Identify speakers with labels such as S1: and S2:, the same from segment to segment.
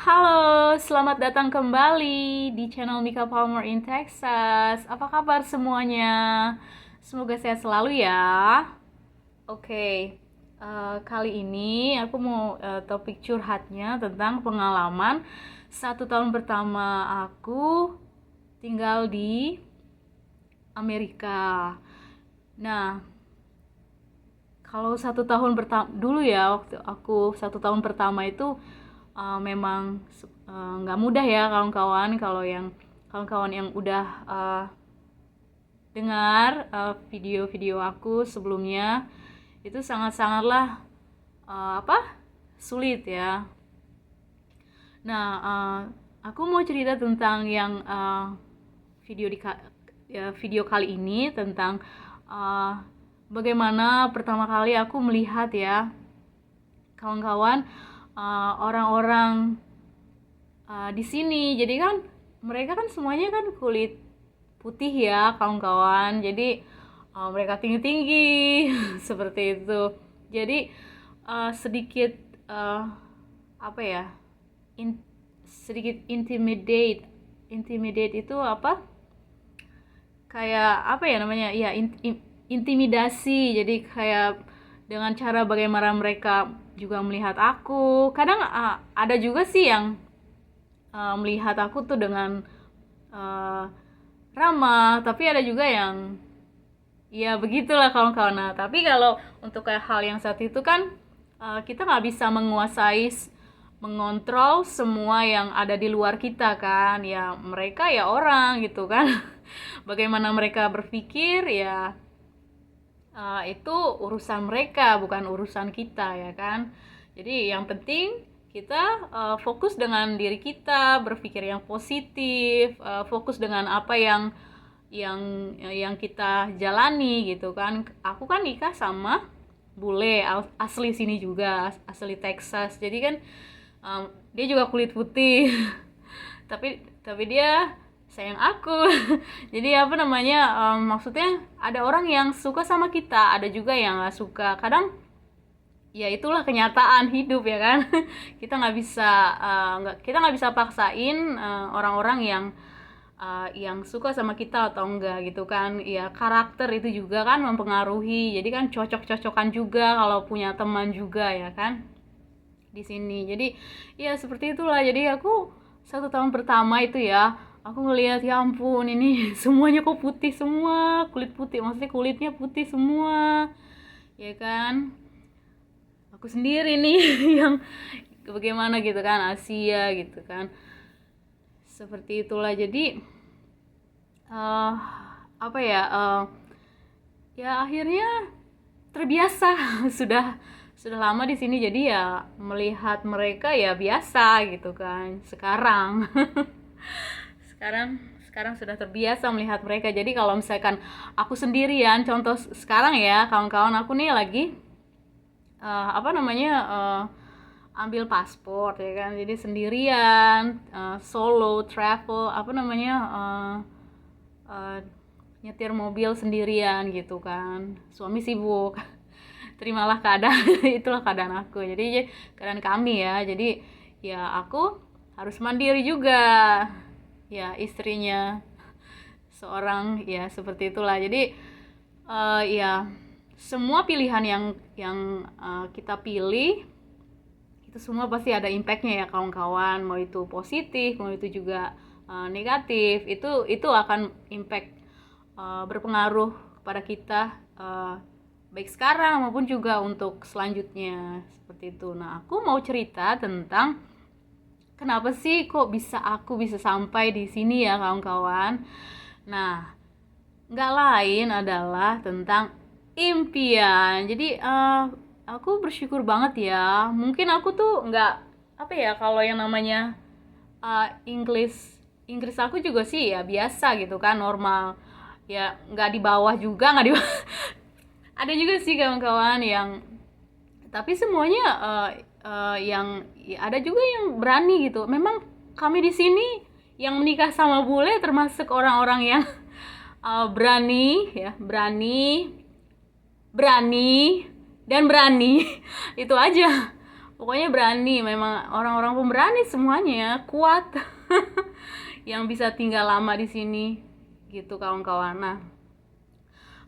S1: Halo, selamat datang kembali di channel Mika Palmer in Texas. Apa kabar semuanya? Semoga sehat selalu ya. Oke, kali ini aku mau topik curhatnya tentang pengalaman 1 tahun pertama aku tinggal di Amerika. Nah, kalau 1 tahun pertama dulu ya, waktu aku 1 tahun pertama itu memang nggak mudah ya kawan-kawan. Kalau yang kawan-kawan yang udah dengar video-video aku sebelumnya, itu sangat-sangatlah sulit ya. Nah, aku mau cerita tentang yang video video kali ini tentang uh, bagaimana pertama kali aku melihat ya kawan-kawan, orang-orang di sini. Jadi kan mereka kan semuanya kan kulit putih ya kawan-kawan. Jadi mereka tinggi-tinggi seperti itu. Jadi sedikit apa ya? Sedikit intimidate itu apa? Kayak apa ya namanya? Ya intimidasi. Jadi kayak dengan cara bagaimana mereka juga melihat aku. Kadang ada juga sih yang melihat aku tuh dengan uh, ramah, tapi ada juga yang ya begitulah kawan-kawan. Nah, tapi kalau untuk kayak hal yang saat itu kan kita nggak bisa mengontrol semua yang ada di luar kita kan. Ya mereka ya orang gitu kan. Bagaimana mereka berpikir ya itu urusan mereka, bukan urusan kita ya kan. Jadi yang penting kita fokus dengan diri kita, berpikir yang positif, fokus dengan apa yang kita jalani gitu kan. Aku kan nikah sama bule asli sini juga, asli Texas. Jadi kan dia juga kulit putih. tapi dia sayang aku. Jadi apa namanya, maksudnya ada orang yang suka sama kita, ada juga yang nggak suka. Kadang ya itulah kenyataan hidup ya kan. Kita nggak bisa paksain orang-orang yang suka sama kita atau enggak gitu kan. Ya karakter itu juga kan mempengaruhi. Jadi kan cocok-cocokan juga kalau punya teman juga ya kan di sini. Jadi ya seperti itulah. Jadi aku 1 tahun pertama itu ya, aku ngelihat ya ampun ini semuanya kok putih semua, kulit putih, maksudnya kulitnya putih semua ya kan. Aku sendiri nih yang bagaimana gitu kan, Asia gitu kan, seperti itulah. Jadi uh, apa ya, ya akhirnya terbiasa. sudah lama di sini, jadi ya melihat mereka ya biasa gitu kan sekarang. sekarang sekarang sudah terbiasa melihat mereka. Jadi kalau misalkan aku sendirian, contoh sekarang ya kawan-kawan, aku nih lagi apa namanya, ambil paspor ya kan. Jadi sendirian, solo travel, apa namanya, uh, nyetir mobil sendirian gitu kan. Suami sibuk. Terimalah keadaan. Itulah keadaan aku. Jadi keadaan kami ya. Jadi ya aku harus mandiri juga. Ya istrinya seorang ya seperti itulah. Jadi ya semua pilihan yang kita pilih itu semua pasti ada impactnya ya kawan-kawan. Mau itu positif, mau itu juga negatif. Itu akan impact, berpengaruh kepada kita, baik sekarang maupun juga untuk selanjutnya seperti itu. Nah, aku mau cerita tentang kenapa sih kok aku bisa sampai di sini ya kawan-kawan. Nah, nggak lain adalah tentang impian. Jadi aku bersyukur banget ya. Mungkin aku tuh nggak apa ya, kalau yang namanya Inggris Inggris aku juga sih ya biasa gitu kan, normal ya, nggak di bawah juga, nggak di ada juga sih kawan-kawan yang, tapi semuanya yang ya ada juga yang berani gitu. Memang kami di sini yang menikah sama bule termasuk orang-orang yang berani ya, berani dan berani. Itu aja Pokoknya berani, memang orang-orang pemberani semuanya, kuat. Yang bisa tinggal lama di sini gitu kawan-kawan. Nah,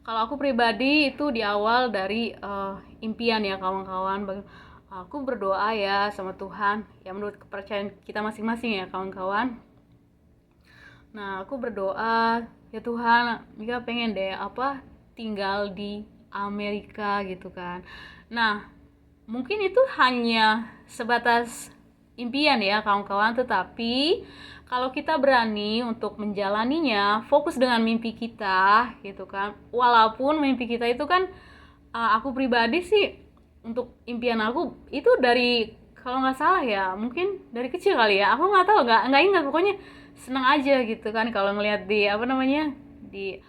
S1: kalau aku pribadi itu di awal dari impian ya kawan-kawan. Aku berdoa ya sama Tuhan, ya menurut kepercayaan kita masing-masing ya kawan-kawan. Nah, aku berdoa, ya Tuhan, Mika pengen deh tinggal di Amerika gitu kan. Nah, mungkin itu hanya sebatas impian ya kawan-kawan, tetapi kalau kita berani untuk menjalaninya, fokus dengan mimpi kita gitu kan. Walaupun mimpi kita itu kan, aku pribadi sih untuk impian aku itu dari, kalau nggak salah ya mungkin dari kecil kali ya, aku nggak tahu, nggak ingat, pokoknya senang aja gitu kan kalau ngelihat di di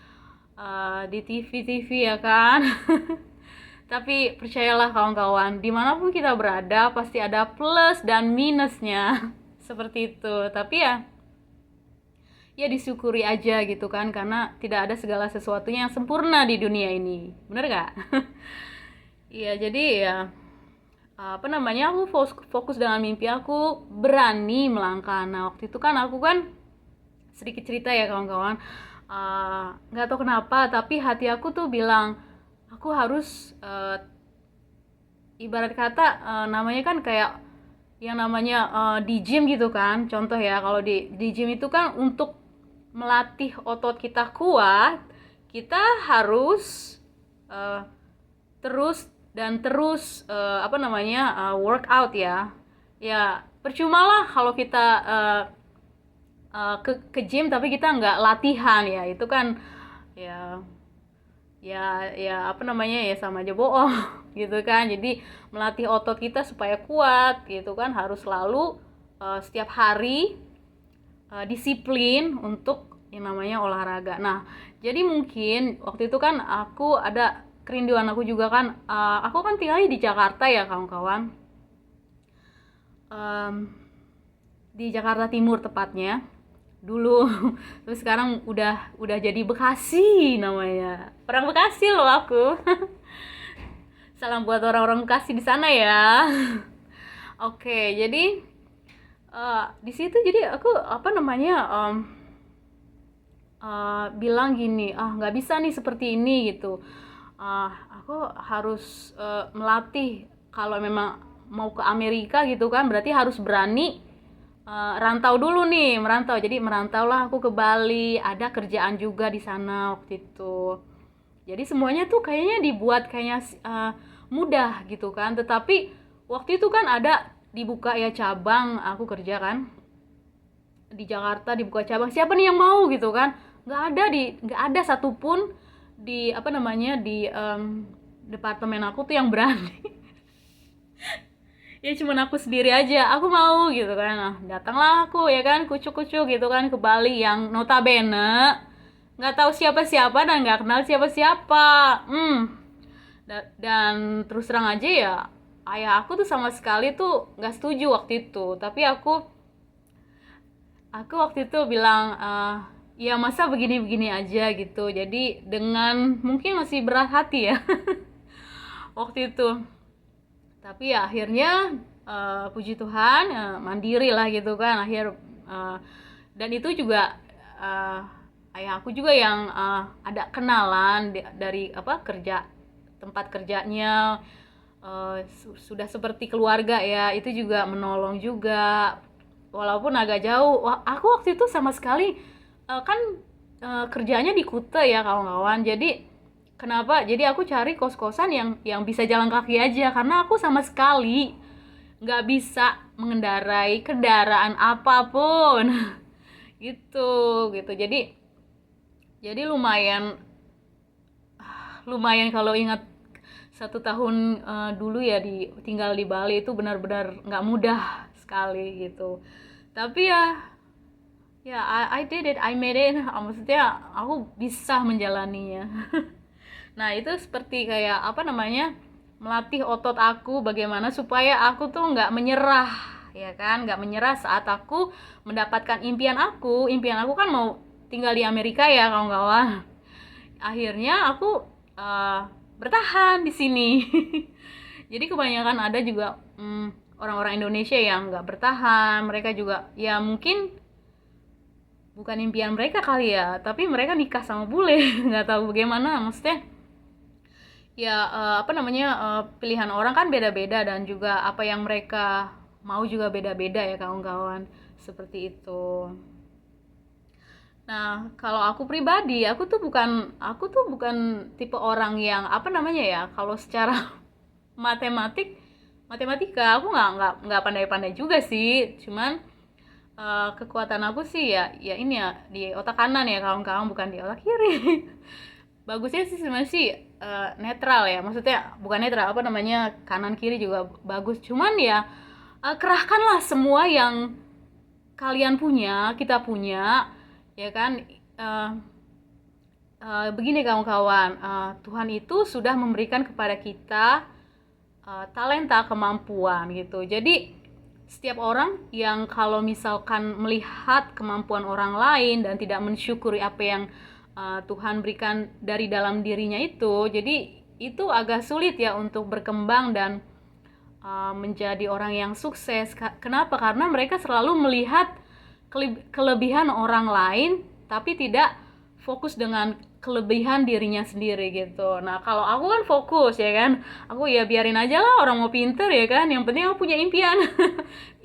S1: di TV ya kan. Tapi percayalah kawan-kawan, dimanapun kita berada pasti ada plus dan minusnya. Seperti itu. Tapi ya disyukuri aja gitu kan, karena tidak ada segala sesuatunya yang sempurna di dunia ini. Bener gak? Iya, jadi ya aku fokus dengan mimpi, aku berani melangkah. Nah, waktu itu kan aku kan sedikit cerita ya kawan-kawan, nggak tahu kenapa tapi hati aku tuh bilang aku harus ibarat kata, namanya kan kayak yang namanya di gym gitu kan. Contoh ya, kalau di gym itu kan untuk melatih otot kita kuat, kita harus terus dan terus workout ya. Ya percuma lah kalau kita ke gym tapi kita nggak latihan, ya itu kan ya ya sama aja bohong. Gitu kan. Jadi melatih otot kita supaya kuat gitu kan, harus selalu setiap hari disiplin untuk yang namanya olahraga. Nah, jadi mungkin waktu itu kan aku ada kerinduan aku juga kan, aku kan tinggalnya di Jakarta ya kawan-kawan, di Jakarta Timur tepatnya dulu. Terus sekarang udah jadi Bekasi namanya, orang Bekasi loh aku. Salam buat orang-orang Bekasi di sana ya. Oke, jadi di situ jadi aku bilang gini, nggak bisa nih seperti ini gitu. Aku harus melatih, kalau memang mau ke Amerika gitu kan, berarti harus berani rantau dulu nih, merantau. Jadi merantaulah aku ke Bali, ada kerjaan juga di sana waktu itu. Jadi semuanya tuh kayaknya dibuat kayaknya mudah gitu kan. Tetapi waktu itu kan ada dibuka ya cabang, aku kerja kan di Jakarta, dibuka cabang, siapa nih yang mau gitu kan. Nggak ada satupun di di departemen aku tuh yang berani. Ya cuman aku sendiri aja, aku mau gitu kan. Nah, datanglah aku ya kan, kucuk-kucuk gitu kan ke Bali, yang notabene nggak tahu siapa-siapa dan nggak kenal siapa-siapa. Dan terus terang aja ya, ayah aku tuh sama sekali tuh nggak setuju waktu itu. Tapi aku waktu itu bilang, ya masa begini-begini aja gitu. Jadi dengan mungkin masih berat hati ya waktu itu. Tapi ya akhirnya puji Tuhan, mandiri lah gitu kan. Dan itu juga ayah aku juga yang ada kenalan dari tempat kerjanya, sudah seperti keluarga ya, itu juga menolong juga walaupun agak jauh. Aku waktu itu sama sekali kan kerjanya di Kuta ya kawan-kawan. Jadi aku cari kos-kosan yang bisa jalan kaki aja, karena aku sama sekali nggak bisa mengendarai kendaraan apapun. gitu. Jadi lumayan kalau ingat 1 tahun dulu ya tinggal di Bali, itu benar-benar nggak mudah sekali gitu. Tapi ya I did it, I made it. Maksudnya aku bisa menjalaninya. Nah, itu seperti kayak melatih otot aku bagaimana supaya aku tuh nggak menyerah, ya kan, nggak menyerah saat aku mendapatkan impian aku. Impian aku kan mau tinggal di Amerika ya kawan-kawan. Akhirnya aku bertahan di sini. Jadi kebanyakan ada juga orang-orang Indonesia yang nggak bertahan, mereka juga ya mungkin bukan impian mereka kali ya, tapi mereka nikah sama bule. Nggak tahu bagaimana, maksudnya ya apa namanya, pilihan orang kan beda-beda dan juga apa yang mereka mau juga beda-beda ya kawan-kawan, seperti itu. Nah, kalau aku pribadi, aku tuh bukan tipe orang yang apa namanya ya, kalau secara matematika aku nggak pandai-pandai juga sih, cuman kekuatan aku sih ya ini ya di otak kanan ya kawan-kawan, bukan di otak kiri. Bagusnya sih sebenarnya sih netral ya, maksudnya bukan netral, apa namanya, kanan kiri juga bagus, cuman ya kerahkanlah semua yang kalian punya, kita punya, ya kan. eh, Begini kawan-kawan, Tuhan itu sudah memberikan kepada kita talenta, kemampuan gitu. Jadi setiap orang yang kalau misalkan melihat kemampuan orang lain dan tidak mensyukuri apa yang Tuhan berikan dari dalam dirinya itu, jadi itu agak sulit ya untuk berkembang dan menjadi orang yang sukses. Kenapa? Karena mereka selalu melihat kelebihan orang lain tapi tidak fokus dengan kelebihan dirinya sendiri gitu. Nah, kalau aku kan fokus ya kan. Aku ya biarin aja lah orang mau pinter ya kan. Yang penting aku punya impian.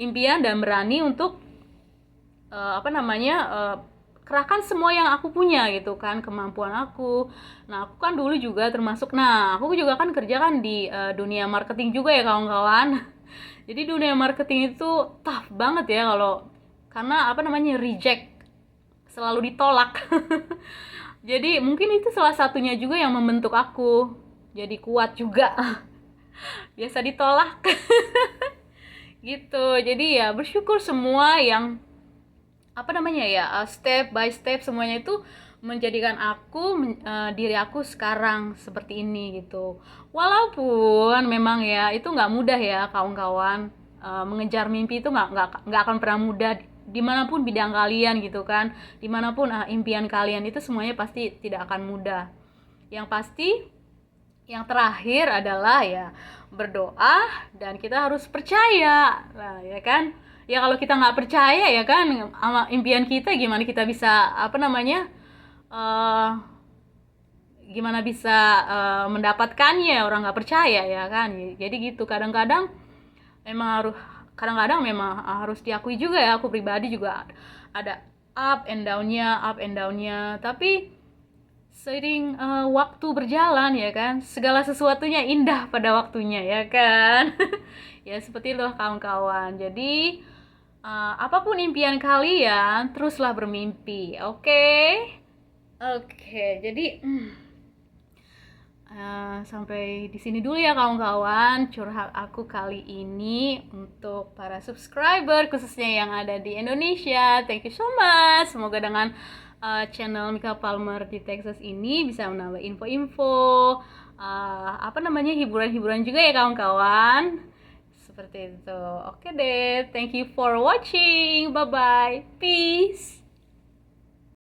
S1: Impian dan berani untuk apa namanya, kerahkan semua yang aku punya gitu kan, kemampuan aku. Nah, aku kan dulu juga termasuk, nah aku juga kan kerja kan di dunia marketing juga ya kawan-kawan. Jadi dunia marketing itu tough banget ya, kalau karena apa namanya, reject, selalu ditolak. Jadi mungkin itu salah satunya juga yang membentuk aku jadi kuat juga. Biasa ditolak. Gitu. Jadi ya bersyukur semua yang apa namanya ya, step by step semuanya itu menjadikan diri aku sekarang seperti ini gitu. Walaupun memang ya itu nggak mudah ya kawan-kawan. Mengejar mimpi itu nggak akan pernah mudah dimanapun bidang kalian gitu kan, dimanapun impian kalian itu semuanya pasti tidak akan mudah. Yang pasti yang terakhir adalah ya berdoa, dan kita harus percaya lah ya kan. Ya kalau kita nggak percaya ya kan sama impian kita, gimana kita bisa apa namanya, eh gimana bisa mendapatkannya, orang nggak percaya ya kan. Jadi gitu, memang harus kadang-kadang memang harus diakui juga ya, aku pribadi juga ada up and downnya, tapi seiring waktu berjalan ya kan, segala sesuatunya indah pada waktunya ya kan. Ya seperti itu kawan-kawan. Jadi apapun impian kalian, teruslah bermimpi, oke? Oke, jadi sampai di sini dulu ya kawan-kawan curhat aku kali ini untuk para subscriber khususnya yang ada di Indonesia. Thank you so much. Semoga dengan channel Mika Palmer di Texas ini bisa menambah info-info, apa namanya, hiburan-hiburan juga ya kawan-kawan. Seperti itu. Oke deh, thank you for watching. Bye bye. Peace.